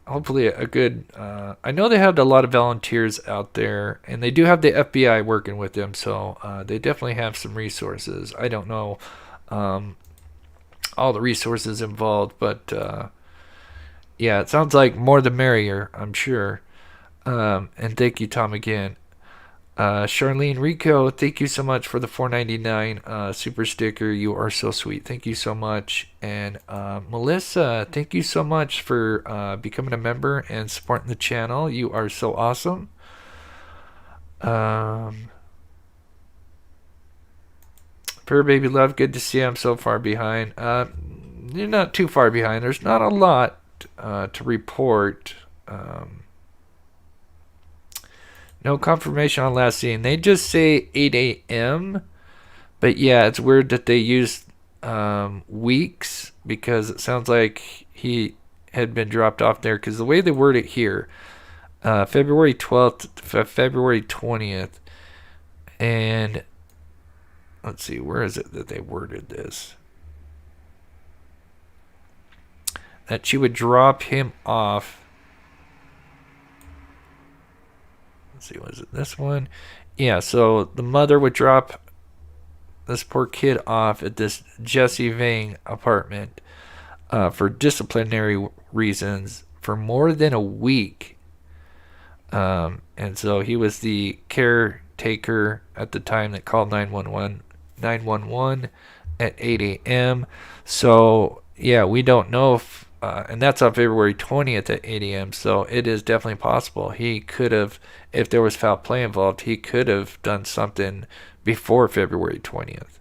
hopefully a good, I know they have a lot of volunteers out there, and they do have the FBI working with them, so they definitely have some resources. I don't know all the resources involved, but yeah, it sounds like more the merrier, I'm sure. And thank you, Tom, again. Charlene Rico, thank you so much for the $4.99 super sticker. You are so sweet. Thank you so much. And Melissa, thank you so much for becoming a member and supporting the channel. You are so awesome. Pure Baby Love, good to see you. I'm so far behind. You're not too far behind. There's not a lot to report. No confirmation on last seen. They just say 8 a.m. But yeah, it's weird that they used weeks, because it sounds like he had been dropped off there. Because the way they word it here, February 12th to February 20th. And let's see, where is it that they worded this? That she would drop him off. See, was it this one? Yeah, so the mother would drop this poor kid off at this Jesse Vang apartment for disciplinary reasons for more than a week. And so he was the caretaker at the time that called 911 at 8 a.m. So, yeah, we don't know if, and that's on February 20th at 8 a.m. So it is definitely possible he could have, if there was foul play involved, he could have done something before February 20th.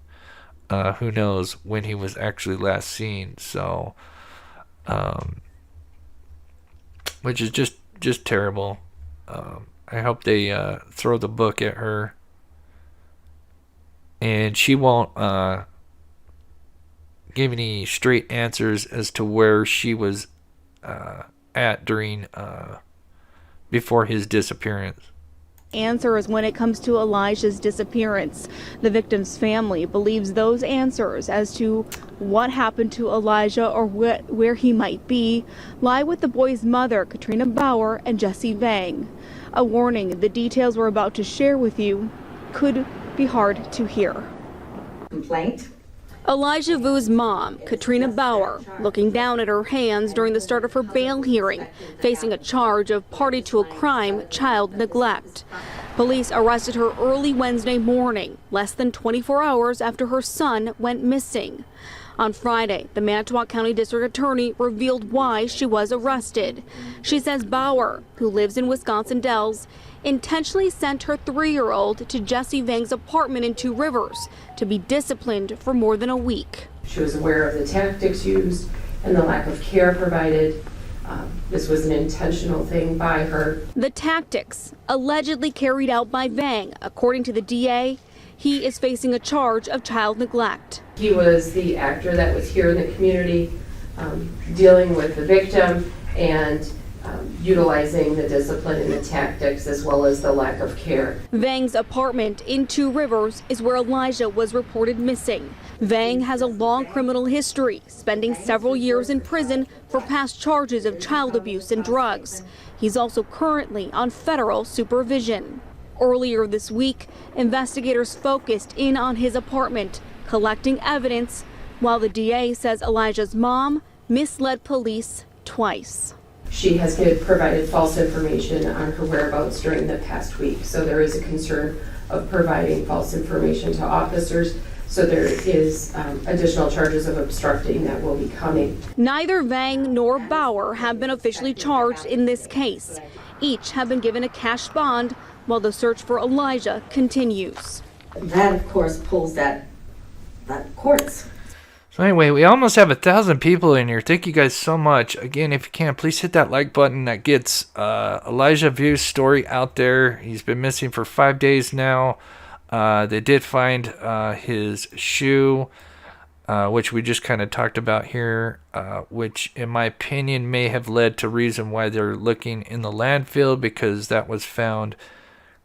Who knows when he was actually last seen. So, which is just terrible. I hope they throw the book at her, and she won't give any straight answers as to where she was at during before his disappearance. Answers when it comes to Elijah's disappearance. The victim's family believes those answers as to what happened to Elijah or where he might be lie with the boy's mother, Katrina Bauer, and Jesse Vang. A warning, the details we're about to share with you could be hard to hear. Complaint? Elijah Vue's mom, Katrina Bauer, looking down at her hands during the start of her bail hearing, facing a charge of party to a crime, child neglect. Police arrested her early Wednesday morning, less than 24 hours after her son went missing. On Friday, the Manitowoc County District Attorney revealed why she was arrested. She says Bauer, who lives in Wisconsin Dells, intentionally sent her 3-year-old to Jesse Vang's apartment in Two Rivers to be disciplined for more than a week. She was aware of the tactics used and the lack of care provided. This was an intentional thing by her. The tactics allegedly carried out by Vang. According to the DA, he is facing a charge of child neglect. He was the actor that was here in the community dealing with the victim and utilizing the discipline and the tactics as well as the lack of care. Vang's apartment in Two Rivers is where Elijah was reported missing. Vang has a long criminal history, spending several years in prison for past charges of child abuse and drugs. He's also currently on federal supervision. Earlier this week, investigators focused in on his apartment, collecting evidence, while the DA says Elijah's mom misled police twice. She has provided false information on her whereabouts during the past week, so there is a concern of providing false information to officers. So there is additional charges of obstructing that will be coming. Neither Vang nor Bauer have been officially charged in this case. Each have been given a cash bond while the search for Elijah continues. That, of course, pulls that but courts. So anyway, we almost have 1,000 people in here. Thank you guys so much. Again, if you can, please hit that like button. That gets Elijah Vue's story out there. He's been missing for 5 days now. They did find his shoe, which we just kind of talked about here, which in my opinion may have led to reason why they're looking in the landfill, because that was found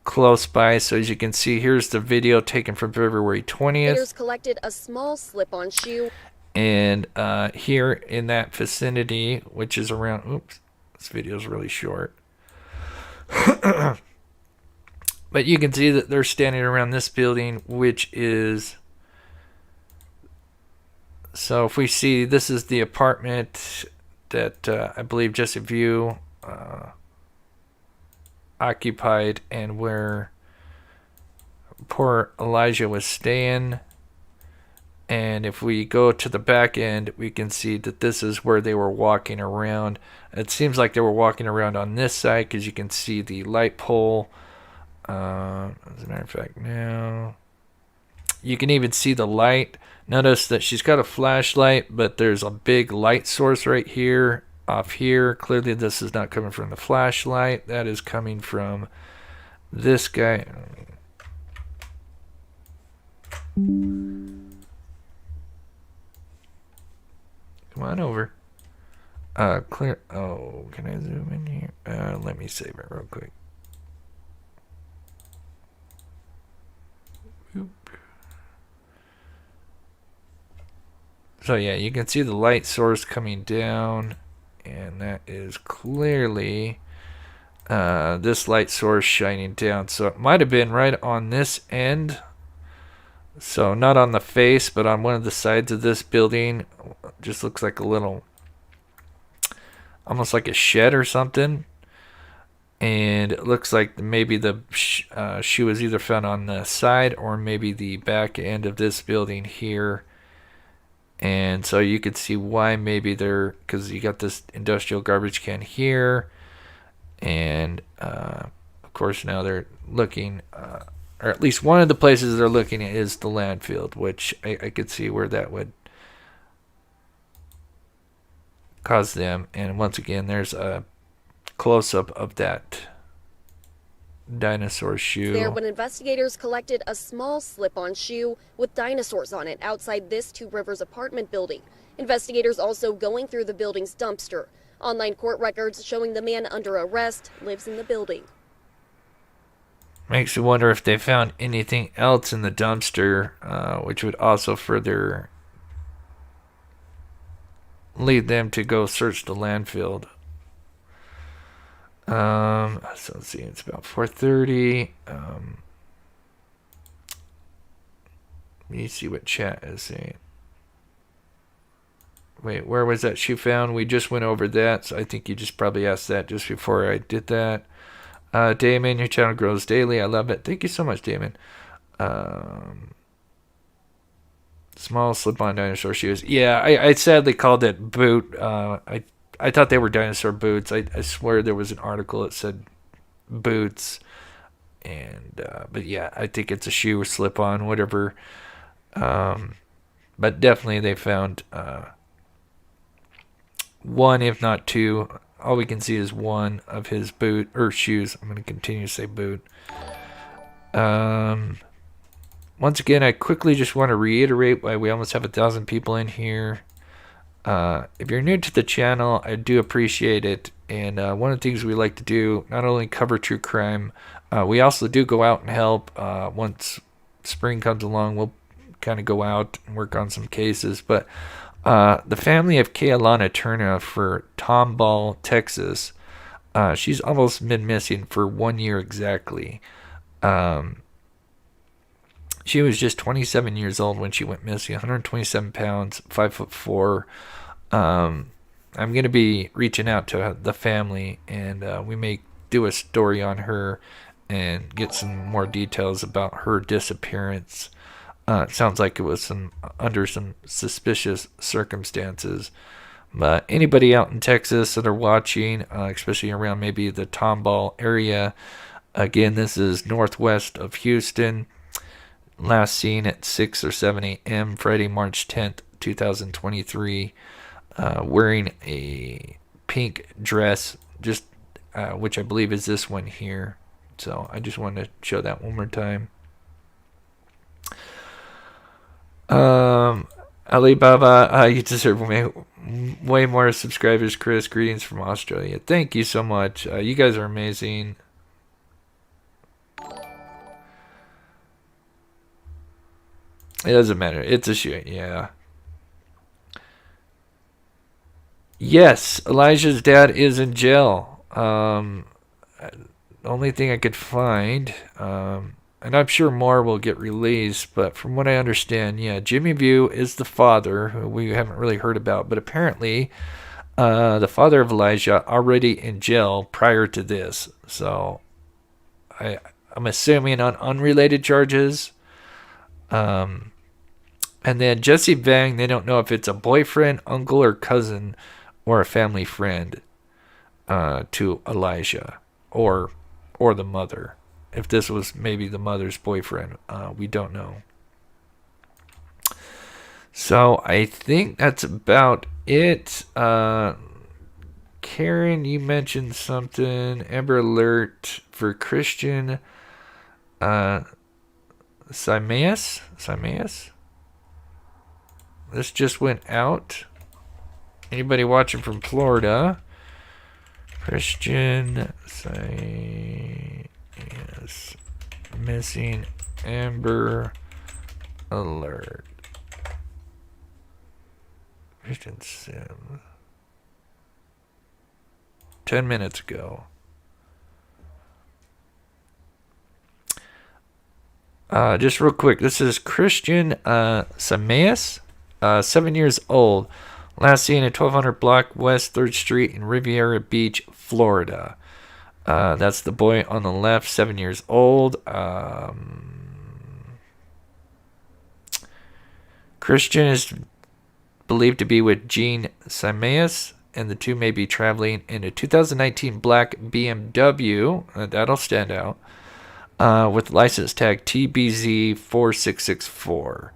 close by. So as you can see, here's the video taken from February 20th. Investigators collected a small slip-on shoe. And here in that vicinity, which is around, oops, this video is really short. But you can see that they're standing around this building, which is, so if we see, this is the apartment that I believe Jesse Vue occupied, and where poor Elijah was staying. And if we go to the back end, we can see that this is where they were walking around. It seems like they were walking around on this side, because you can see the light pole. As a matter of fact, now you can even see the light. Notice that she's got a flashlight, but there's a big light source right here, off here. Clearly this is not coming from the flashlight. That is coming from this guy. Come on over. Clear. Oh, can I zoom in here? Let me save it real quick. So yeah, you can see the light source coming down, and that is clearly this light source shining down. So it might have been right on this end. So not on the face, but on one of the sides of this building. Just looks like a little, almost like a shed or something. And it looks like maybe the shoe was either found on the side or maybe the back end of this building here. And so you could see why maybe they're, because you got this industrial garbage can here. And of course now they're looking, or at least one of the places they're looking at is the landfill, which I could see where that would cause them. And once again, there's a close-up of that dinosaur shoe. There when investigators collected a small slip-on shoe with dinosaurs on it outside this Two Rivers apartment building. Investigators also going through the building's dumpster. Online court records showing the man under arrest lives in the building. Makes you wonder if they found anything else in the dumpster, which would also further lead them to go search the landfill. So let's see, it's about 4:30. Let me see what chat is saying. Wait, where was that shoe found? We just went over that, so I think you just probably asked that just before I did that. Damon, your channel grows daily. I love it. Thank you so much, Damon. Small slip-on dinosaur shoes. Yeah, I sadly called it boot. I thought they were dinosaur boots. I swear there was an article that said boots. And but yeah, I think it's a shoe or slip-on, whatever. But definitely they found one, if not two. All we can see is one of his boot or shoes. I'm going to continue to say boot. Once again, I quickly just want to reiterate why we almost have 1,000 people in here. If you're new to the channel, I do appreciate it. And one of the things we like to do, not only cover true crime, we also do go out and help. Once spring comes along, we'll kind of go out and work on some cases. But the family of Alana Turner for Tomball, Texas, she's almost been missing for 1 year exactly. She was just 27 years old when she went missing, 127 pounds, 5'4". I'm going to be reaching out to the family, and we may do a story on her and get some more details about her disappearance. It sounds like it was under some suspicious circumstances. But anybody out in Texas that are watching, especially around maybe the Tomball area, again, this is northwest of Houston. last seen at 6 or 7 a.m. Friday, March 10th, 2023, wearing a pink dress, just which I believe is this one here. So I just wanted to show that one more time. Alibaba, you deserve way more subscribers, Chris. Greetings from Australia. Thank you so much. You guys are amazing. It doesn't matter. It's a shoot, yeah. Yes, Elijah's dad is in jail. The only thing I could find, and I'm sure more will get released, but from what I understand, yeah, Jesse Vue is the father, who we haven't really heard about, but apparently the father of Elijah already in jail prior to this. So I'm assuming on unrelated charges. And then Jesse Vang, they don't know if it's a boyfriend, uncle, or cousin, or a family friend to Elijah, or the mother. If this was maybe the mother's boyfriend, we don't know. So I think that's about it. Karen, you mentioned something. Amber Alert for Christian Simaeus? This just went out. Anybody watching from Florida? Christian Simaeus missing. Amber Alert. Christian Sim. 10 minutes ago. Just real quick, this is Christian Simaeus, 7 years old. Last seen at 1200 block West 3rd Street in Riviera Beach, Florida. That's the boy on the left, 7 years old. Christian is believed to be with Jean Simaeus, and the two may be traveling in a 2019 black BMW. That'll stand out. With license tag TBZ4664.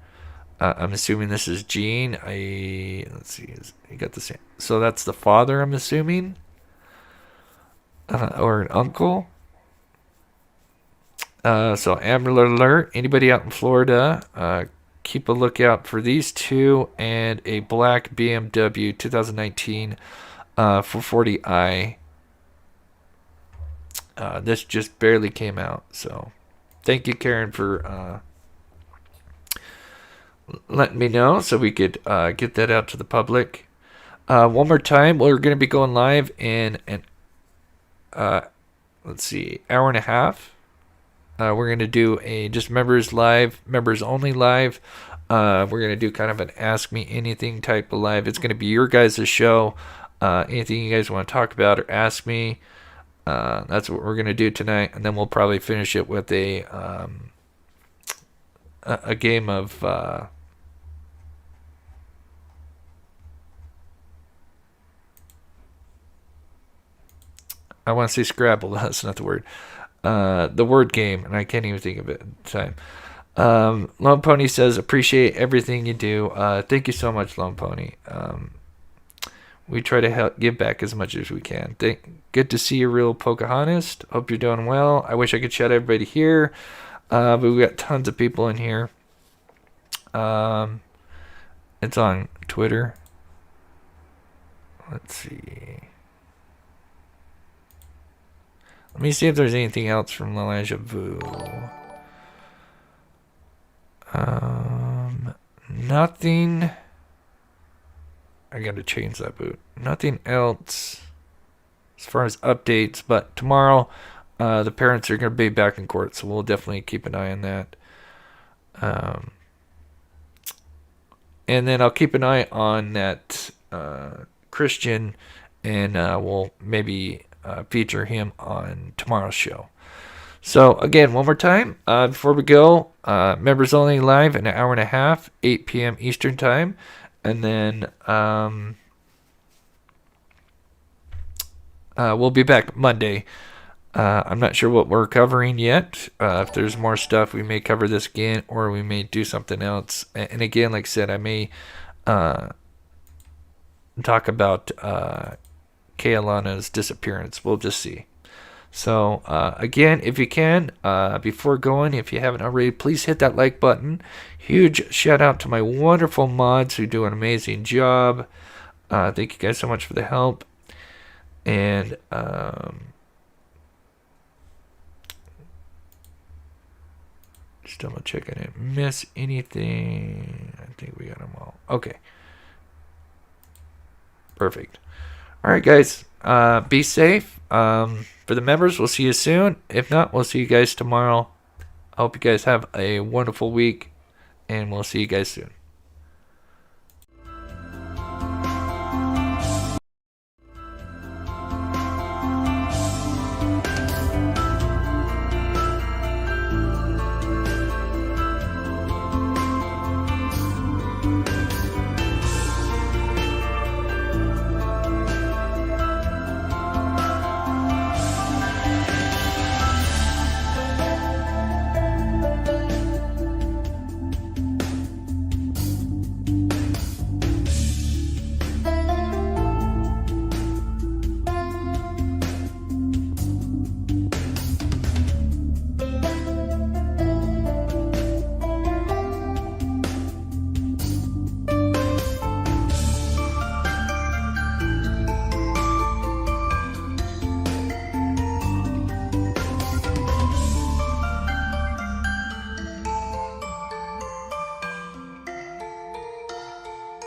I'm assuming this is Gene. Let's see. You got the same. So that's the father, I'm assuming, or an uncle. So Amber Alert. Anybody out in Florida? Keep a lookout for these two and a black BMW 2019 440i. This just barely came out, so thank you, Karen, for letting me know so we could get that out to the public. One more time, we're going to be going live in an let's see, hour and a half. We're going to do a just members only live. We're going to do kind of an Ask Me Anything type of live. It's going to be your guys' show. Anything you guys want to talk about or ask me. That's what we're going to do tonight. And then we'll probably finish it with a game of I want to say Scrabble. That's not the word. The word game, and I can't even think of it at the time. Lone Pony says, appreciate everything you do. Thank you so much, Lone Pony. We try to give back as much as we can. Good to see you, real Pocahontas. Hope you're doing well. I wish I could shout everybody here, but we got tons of people in here. It's on Twitter. Let's see. Let me see if there's anything else from Elijah Vue. Nothing. I gotta change that boot. Nothing else as far as updates, but tomorrow the parents are gonna be back in court, so we'll definitely keep an eye on that. And then I'll keep an eye on that Christian, and we'll maybe feature him on tomorrow's show. So again, one more time, before we go, members only live in an hour and a half, 8 p.m. Eastern time, and then we'll be back Monday I'm not sure what we're covering yet. If there's more stuff, we may cover this again, or we may do something else. And again, like I said, I may talk about Alana's disappearance. We'll just see. So, again, if you can, before going, if you haven't already, please hit that like button. Huge shout out to my wonderful mods who do an amazing job. Thank you guys so much for the help. And, just double check I didn't miss anything. I think we got them all. Okay. Perfect. All right, guys. Be safe. For the members, we'll see you soon. If not, we'll see you guys tomorrow. I hope you guys have a wonderful week, and we'll see you guys soon.